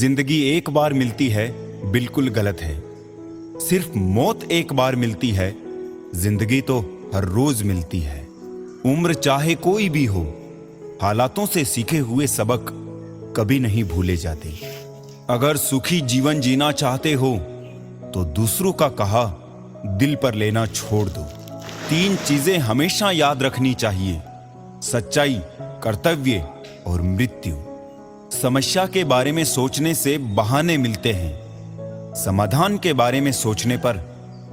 जिंदगी एक बार मिलती है बिल्कुल गलत है। सिर्फ मौत एक बार मिलती है, जिंदगी तो हर रोज मिलती है। उम्र चाहे कोई भी हो, हालातों से सीखे हुए सबक कभी नहीं भूले जाते। अगर सुखी जीवन जीना चाहते हो तो दूसरों का कहा दिल पर लेना छोड़ दो। 3 चीजें हमेशा याद रखनी चाहिए: सच्चाई, कर्तव्य और मृत्यु। समस्या के बारे में सोचने से बहाने मिलते हैं, समाधान के बारे में सोचने पर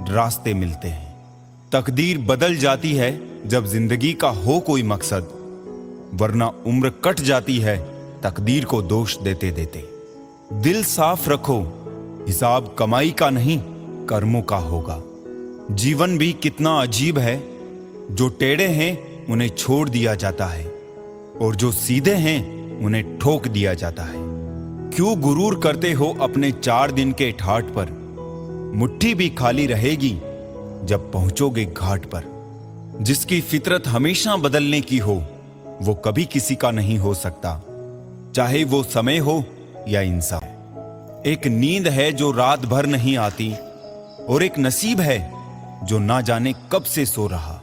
रास्ते मिलते हैं। तकदीर बदल जाती है जब जिंदगी का हो कोई मकसद, वरना उम्र कट जाती है तकदीर को दोष देते देते। दिल साफ रखो, हिसाब कमाई का नहीं कर्मों का होगा। जीवन भी कितना अजीब है, जो टेढ़े हैं उन्हें छोड़ दिया जाता है और जो सीधे हैं उन्हें ठोक दिया जाता है। क्यों गुरूर करते हो अपने 4 दिन के ठाठ पर? मुट्ठी भी खाली रहेगी जब पहुंचोगे घाट पर। जिसकी फितरत हमेशा बदलने की हो, वो कभी किसी का नहीं हो सकता, चाहे वो समय हो या इंसान। एक नींद है जो रात भर नहीं आती, और एक नसीब है जो ना जाने कब से सो रहा।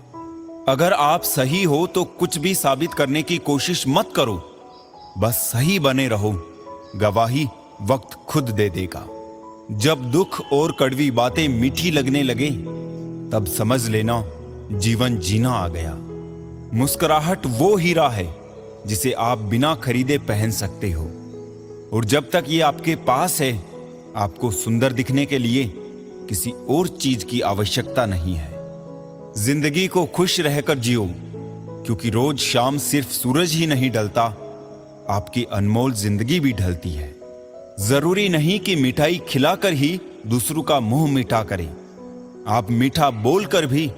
अगर आप सही हो तो कुछ भी साबित करने की कोशिश मत करो, बस सही बने रहो, गवाही वक्त खुद दे देगा। जब दुख और कड़वी बातें मीठी लगने लगे, तब समझ लेना जीवन जीना आ गया। मुस्कुराहट वो हीरा है जिसे आप बिना खरीदे पहन सकते हो, और जब तक ये आपके पास है, आपको सुंदर दिखने के लिए किसी और चीज की आवश्यकता नहीं है। जिंदगी को खुश रहकर जियो, क्योंकि रोज शाम सिर्फ सूरज ही नहीं ढलता, आपकी अनमोल जिंदगी भी ढलती है। जरूरी नहीं कि मिठाई खिलाकर ही दूसरों का मुंह मीठा करें, आप मीठा बोलकर भी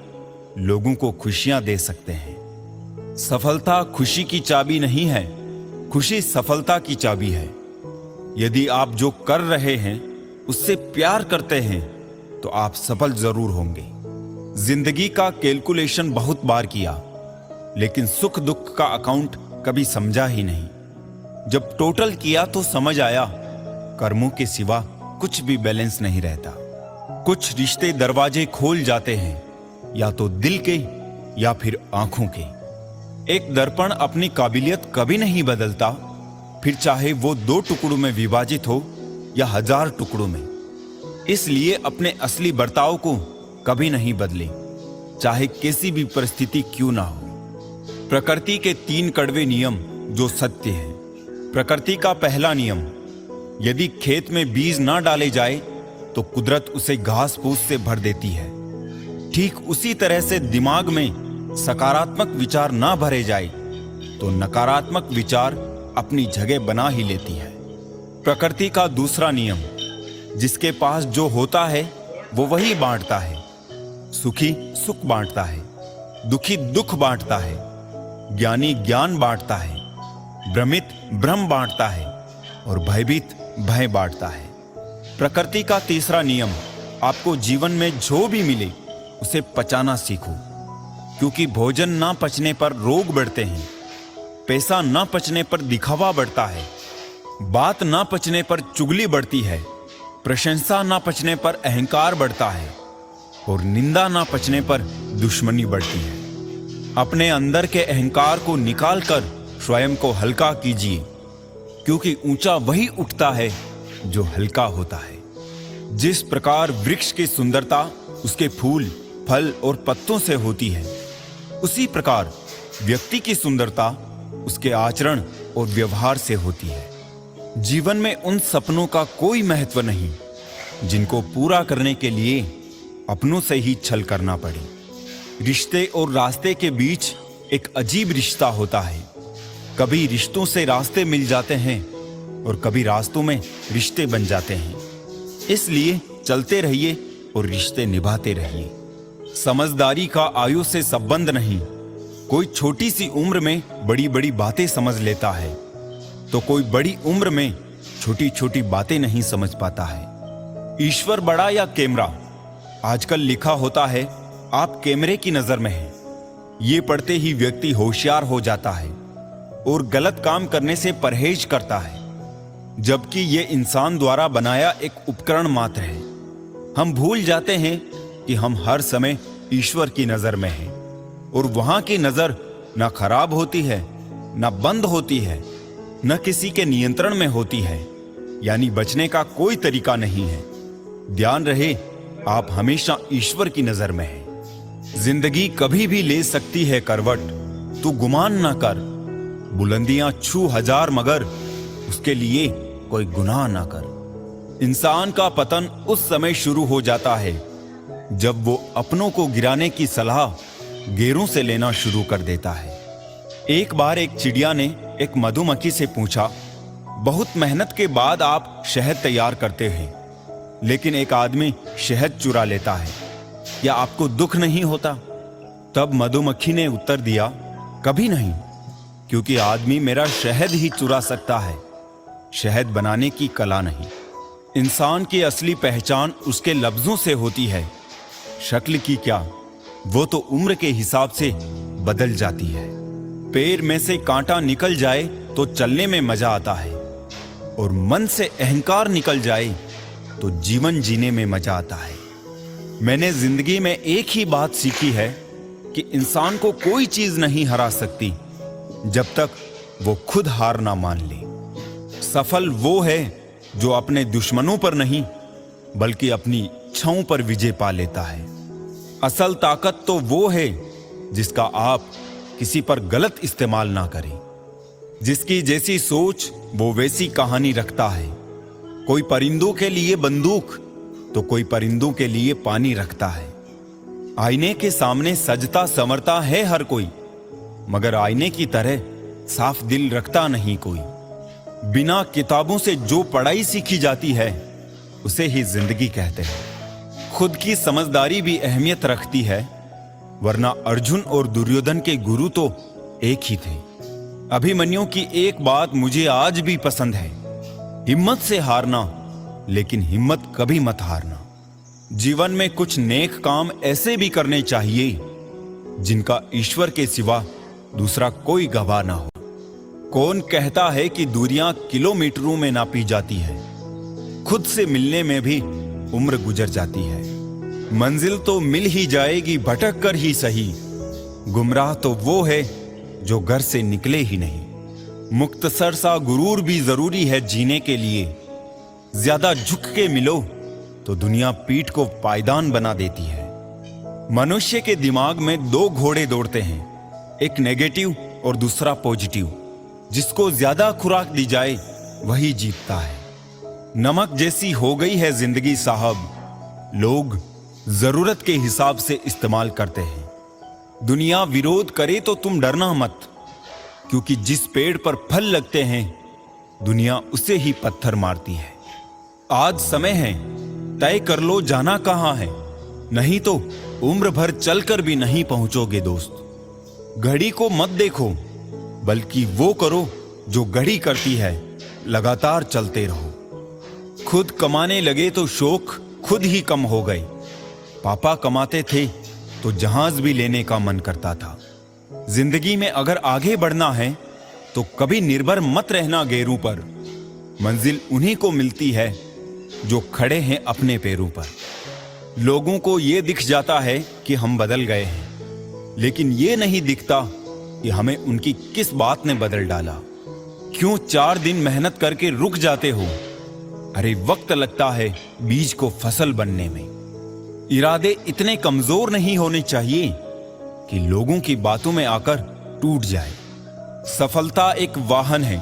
लोगों को खुशियां दे सकते हैं। सफलता खुशी की चाबी नहीं है, खुशी सफलता की चाबी है। यदि आप जो कर रहे हैं उससे प्यार करते हैं तो आप सफल जरूर होंगे। जिंदगी का कैलकुलेशन बहुत बार किया, लेकिन सुख दुख का अकाउंट कभी समझा ही नहीं। जब टोटल किया तो समझ आया, कर्मों के सिवा कुछ भी बैलेंस नहीं रहता। कुछ रिश्ते दरवाजे खोल जाते हैं, या तो दिल के या फिर आंखों के। एक दर्पण अपनी काबिलियत कभी नहीं बदलता, फिर चाहे वो 2 टुकड़ों में विभाजित हो या 1000 टुकड़ों में। इसलिए अपने असली बर्ताव को कभी नहीं बदले, चाहे किसी भी परिस्थिति क्यों ना हो। प्रकृति के 3 कड़वे नियम जो सत्य है। प्रकृति का पहला नियम: यदि खेत में बीज ना डाले जाए तो कुदरत उसे घास फूस से भर देती है। ठीक उसी तरह से दिमाग में सकारात्मक विचार ना भरे जाए तो नकारात्मक विचार अपनी जगह बना ही लेती है। प्रकृति का दूसरा नियम: जिसके पास जो होता है वो वही बांटता है। सुखी सुख बांटता है, दुखी दुख बांटता है, ज्ञानी ज्ञान बांटता है, भ्रमित भ्रम बांटता है और भयभीत भय बांटता है। प्रकृति का तीसरा नियम: आपको जीवन में जो भी मिले उसे पचाना सीखो, क्योंकि भोजन ना पचने पर रोग बढ़ते हैं, पैसा ना पचने पर दिखावा बढ़ता है, बात ना पचने पर चुगली बढ़ती है, प्रशंसा ना पचने पर अहंकार बढ़ता है और निंदा ना पचने पर दुश्मनी बढ़ती है। अपने अंदर के अहंकार को निकालकर स्वयं को हल्का कीजिए, क्योंकि ऊंचा वही उठता है जो हल्का होता है। जिस प्रकार वृक्ष की सुंदरता उसके फूल, फल और पत्तों से होती है, उसी प्रकार व्यक्ति की सुंदरता उसके आचरण और व्यवहार से होती है। जीवन में उन सपनों का कोई महत्व नहीं जिनको पूरा करने के लिए अपनों से ही छल करना पड़े। रिश्ते और रास्ते के बीच एक अजीब रिश्ता होता है। कभी रिश्तों से रास्ते मिल जाते हैं और कभी रास्तों में रिश्ते बन जाते हैं। इसलिए चलते रहिए और रिश्ते निभाते रहिए। समझदारी का आयु से संबंध नहीं। कोई छोटी सी उम्र में बड़ी बड़ी बातें समझ लेता है, तो कोई बड़ी उम्र में छोटी छोटी बातें नहीं समझ पाता है। ईश्वर बड़ा या कैमरा? आजकल लिखा होता है आप कैमरे की नजर में हैं। ये पढ़ते ही व्यक्ति होशियार हो जाता है और गलत काम करने से परहेज करता है। जबकि ये इंसान द्वारा बनाया एक उपकरण मात्र है। हम भूल जाते हैं कि हम हर समय ईश्वर की नजर में हैं और वहां की नजर न खराब होती है, न बंद होती है, न किसी के नियंत्रण में होती है, यानी बचने का कोई तरीका नहीं है। ध्यान रहे, आप हमेशा ईश्वर की नजर में हैं। जिंदगी कभी भी ले सकती है करवट, तू गुमान ना कर। बुलंदियां छू हजार मगर उसके लिए कोई गुनाह ना कर। इंसान का पतन उस समय शुरू हो जाता है जब वो अपनों को गिराने की सलाह गैरों से लेना शुरू कर देता है। एक बार एक चिड़िया ने एक मधुमक्खी से पूछा, बहुत मेहनत के बाद आप शहद तैयार करते हैं, लेकिन एक आदमी शहद चुरा लेता है, क्या आपको दुख नहीं होता? तब मधुमक्खी ने उत्तर दिया, कभी नहीं, क्योंकि आदमी मेरा शहद ही चुरा सकता है, शहद बनाने की कला नहीं। इंसान की असली पहचान उसके लफ्जों से होती है। शक्ल की क्या, वो तो उम्र के हिसाब से बदल जाती है। पैर में से कांटा निकल जाए तो चलने में मजा आता है, और मन से अहंकार निकल जाए तो जीवन जीने में मजा आता है। मैंने जिंदगी में एक ही बात सीखी है कि इंसान को कोई चीज नहीं हरा सकती जब तक वो खुद हार ना मान ले। सफल वो है जो अपने दुश्मनों पर नहीं बल्कि अपनी इच्छाओं पर विजय पा लेता है। असल ताकत तो वो है जिसका आप किसी पर गलत इस्तेमाल ना करें। जिसकी जैसी सोच वो वैसी कहानी रखता है। कोई परिंदों के लिए बंदूक तो कोई परिंदों के लिए पानी रखता है। आईने के सामने सजता संवरता है हर कोई, मगर आईने की तरह साफ दिल रखता नहीं कोई। बिना किताबों से जो पढ़ाई सीखी जाती है उसे ही जिंदगी कहते हैं। खुद की समझदारी भी अहमियत रखती है, वरना अर्जुन और दुर्योधन के गुरु तो एक ही थे। अभिमन्यु की एक बात मुझे आज भी पसंद है, हिम्मत से हारना, लेकिन हिम्मत कभी मत हारना। जीवन में कुछ नेक काम ऐसे भी करने चाहिए जिनका ईश्वर के सिवा दूसरा कोई गवाह ना हो। कौन कहता है कि दूरियां किलोमीटरों में नापी जाती है? खुद से मिलने में भी उम्र गुजर जाती है। मंजिल तो मिल ही जाएगी, भटक कर ही सही। गुमराह तो वो है जो घर से निकले ही नहीं। मुख्तसर सा गुरूर भी जरूरी है जीने के लिए। ज्यादा झुक के मिलो तो दुनिया पीठ को पायदान बना देती है। मनुष्य के दिमाग में दो घोड़े दौड़ते हैं, एक नेगेटिव और दूसरा पॉजिटिव। जिसको ज्यादा खुराक दी जाए वही जीतता है। नमक जैसी हो गई है जिंदगी साहब, लोग जरूरत के हिसाब से इस्तेमाल करते हैं। दुनिया विरोध करे तो तुम डरना मत, क्योंकि जिस पेड़ पर फल लगते हैं दुनिया उसे ही पत्थर मारती है। आज समय है, तय कर लो जाना कहां है, नहीं तो उम्र भर चलकर भी नहीं पहुंचोगे दोस्त। घड़ी को मत देखो, बल्कि वो करो जो घड़ी करती है, लगातार चलते रहो। खुद कमाने लगे तो शौक खुद ही कम हो गए। पापा कमाते थे तो जहाज भी लेने का मन करता था। जिंदगी में अगर आगे बढ़ना है तो कभी निर्भर मत रहना गैरों पर। मंजिल उन्हीं को मिलती है जो खड़े हैं अपने पैरों पर। लोगों को यह दिख जाता है कि हम बदल गए हैं, लेकिन यह नहीं दिखता कि हमें उनकी किस बात ने बदल डाला। क्यों 4 दिन मेहनत करके रुक जाते हो? अरे वक्त लगता है बीज को फसल बनने में। इरादे इतने कमजोर नहीं होने चाहिए कि लोगों की बातों में आकर टूट जाए। सफलता एक वाहन है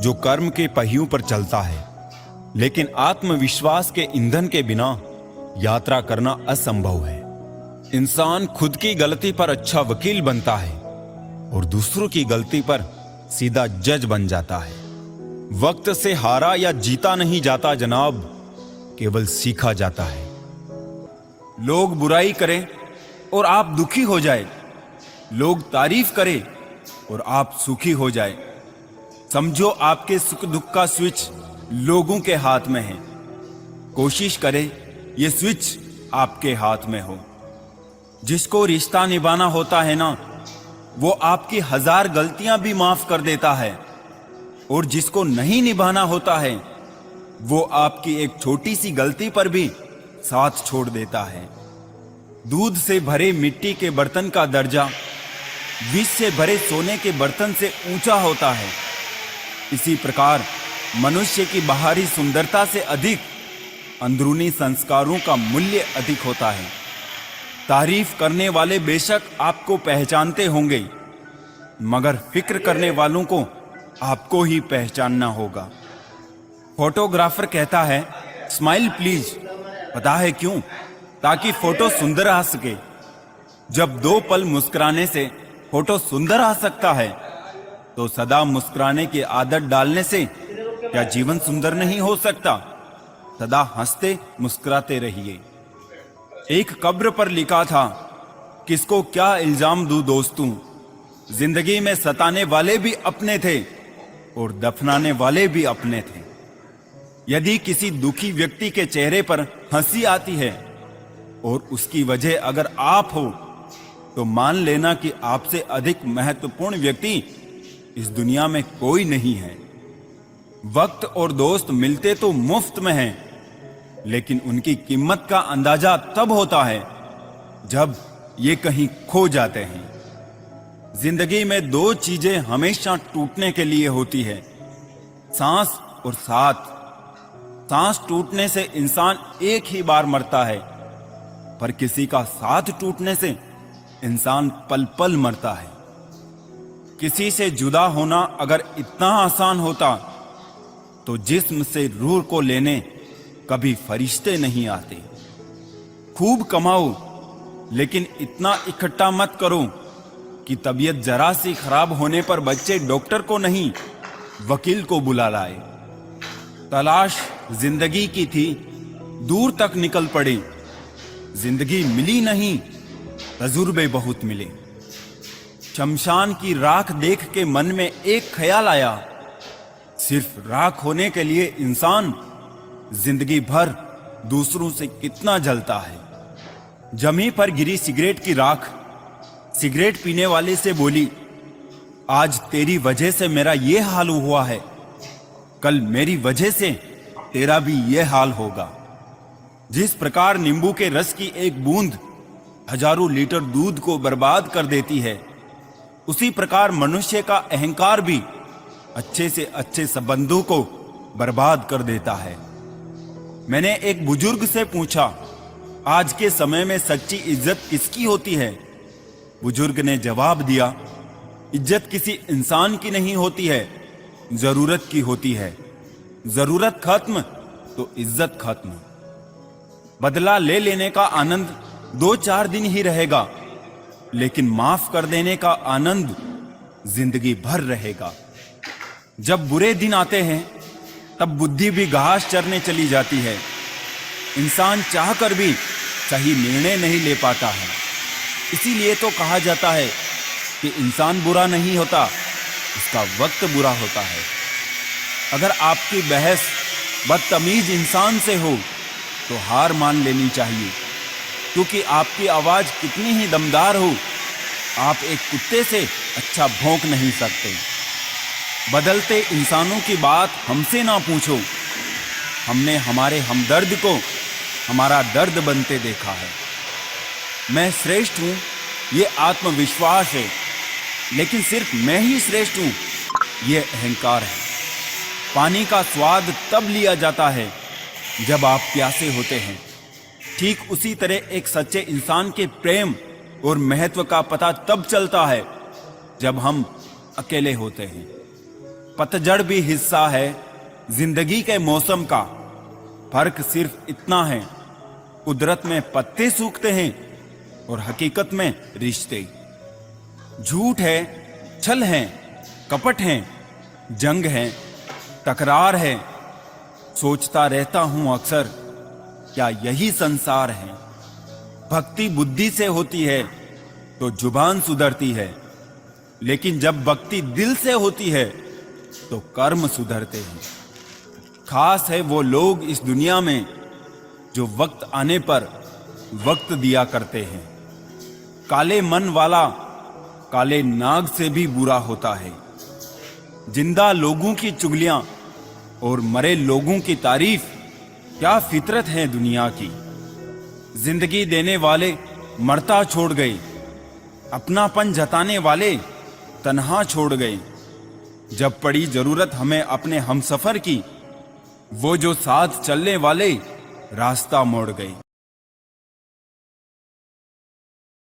जो कर्म के पहियों पर चलता है, लेकिन आत्मविश्वास के ईंधन के बिना यात्रा करना असंभव है। इंसान खुद की गलती पर अच्छा वकील बनता है और दूसरों की गलती पर सीधा जज बन जाता है। वक्त से हारा या जीता नहीं जाता जनाब, केवल सीखा जाता है। लोग बुराई करें और आप दुखी हो जाए, लोग तारीफ करें और आप सुखी हो जाए। समझो आपके सुख दुख का स्विच लोगों के हाथ में है। कोशिश करें ये स्विच आपके हाथ में हो। जिसको रिश्ता निभाना होता है ना, वो आपकी 1000 गलतियां भी माफ कर देता है। और जिसको नहीं निभाना होता है वो आपकी एक छोटी सी गलती पर भी साथ छोड़ देता है। दूध से भरे मिट्टी के बर्तन का दर्जा विष से भरे सोने के बर्तन से ऊंचा होता है। इसी प्रकार मनुष्य की बाहरी सुंदरता से अधिक अंदरूनी संस्कारों का मूल्य अधिक होता है। तारीफ करने वाले बेशक आपको पहचानते होंगे, मगर फिक्र करने वालों को आपको ही पहचानना होगा। फोटोग्राफर कहता है, स्माइल प्लीज। पता है क्यों? ताकि फोटो सुंदर आ सके। जब 2 पल मुस्कुराने से फोटो सुंदर आ सकता है, तो सदा मुस्कुराने की आदत डालने से क्या जीवन सुंदर नहीं हो सकता? सदा हंसते मुस्कुराते रहिए। एक कब्र पर लिखा था, किसको क्या इल्जाम दूं दोस्तों, जिंदगी में सताने वाले भी अपने थे और दफनाने वाले भी अपने थे। यदि किसी दुखी व्यक्ति के चेहरे पर हंसी आती है और उसकी वजह अगर आप हो, तो मान लेना कि आपसे अधिक महत्वपूर्ण व्यक्ति इस दुनिया में कोई नहीं है। वक्त और दोस्त मिलते तो मुफ्त में हैं, लेकिन उनकी कीमत का अंदाजा तब होता है जब ये कहीं खो जाते हैं। जिंदगी में 2 चीजें हमेशा टूटने के लिए होती है, सांस और साथ। सांस टूटने से इंसान एक ही बार मरता है, पर किसी का साथ टूटने से इंसान पल पल मरता है। किसी से जुदा होना अगर इतना आसान होता, तो जिस्म से रूह को लेने कभी फरिश्ते नहीं आते। खूब कमाओ, लेकिन इतना इकट्ठा मत करो कि तबीयत जरा सी खराब होने पर बच्चे डॉक्टर को नहीं वकील को बुला लाए। तलाश जिंदगी की थी, दूर तक निकल पड़े। जिंदगी मिली नहीं, तजुर्बे बहुत मिले। शमशान की राख देख के मन में एक ख्याल आया, सिर्फ राख होने के लिए इंसान जिंदगी भर दूसरों से कितना जलता है। जमी पर गिरी सिगरेट की राख सिगरेट पीने वाले से बोली, आज तेरी वजह से मेरा ये हाल हुआ है, कल मेरी वजह से तेरा भी ये हाल होगा। जिस प्रकार नींबू के रस की एक बूंद हजारों लीटर दूध को बर्बाद कर देती है, उसी प्रकार मनुष्य का अहंकार भी अच्छे से अच्छे संबंधों को बर्बाद कर देता है। मैंने एक बुजुर्ग से पूछा, आज के समय में सच्ची इज्जत किसकी होती है? बुजुर्ग ने जवाब दिया, इज्जत किसी इंसान की नहीं होती है, जरूरत की होती है। जरूरत खत्म तो इज्जत खत्म। बदला ले लेने का आनंद 2-4 दिन ही रहेगा, लेकिन माफ कर देने का आनंद जिंदगी भर रहेगा। जब बुरे दिन आते हैं, तब बुद्धि भी घास चरने चली जाती है। इंसान चाहकर भी सही निर्णय नहीं ले पाता है। इसीलिए तो कहा जाता है कि इंसान बुरा नहीं होता, उसका वक्त बुरा होता है। अगर आपकी बहस बदतमीज इंसान से हो, तो हार मान लेनी चाहिए, क्योंकि आपकी आवाज कितनी ही दमदार हो, आप एक कुत्ते से अच्छा भौंक नहीं सकते। बदलते इंसानों की बात हमसे ना पूछो, हमने हमारे हमदर्द को हमारा दर्द बनते देखा है। मैं श्रेष्ठ हूं, ये आत्मविश्वास है, लेकिन सिर्फ मैं ही श्रेष्ठ हूं, ये अहंकार है। पानी का स्वाद तब लिया जाता है जब आप प्यासे होते हैं। ठीक उसी तरह एक सच्चे इंसान के प्रेम और महत्व का पता तब चलता है जब हम अकेले होते हैं। पतझड़ भी हिस्सा है जिंदगी के मौसम का। फर्क सिर्फ इतना है, कुदरत में पत्ते सूखते हैं और हकीकत में रिश्ते। झूठ है, छल है, कपट है, जंग है, तकरार है। सोचता रहता हूं अक्सर, क्या यही संसार है? भक्ति बुद्धि से होती है तो जुबान सुधरती है, लेकिन जब भक्ति दिल से होती है तो कर्म सुधरते हैं। खास है वो लोग इस दुनिया में जो वक्त आने पर वक्त दिया करते हैं। काले मन वाला काले नाग से भी बुरा होता है। जिंदा लोगों की चुगलियां और मरे लोगों की तारीफ, क्या फितरत है दुनिया की। जिंदगी देने वाले मरता छोड़ गए, अपनापन जताने वाले तन्हा छोड़ गए। जब पड़ी जरूरत हमें अपने हमसफर की, वो जो साथ चलने वाले रास्ता मोड़ गए।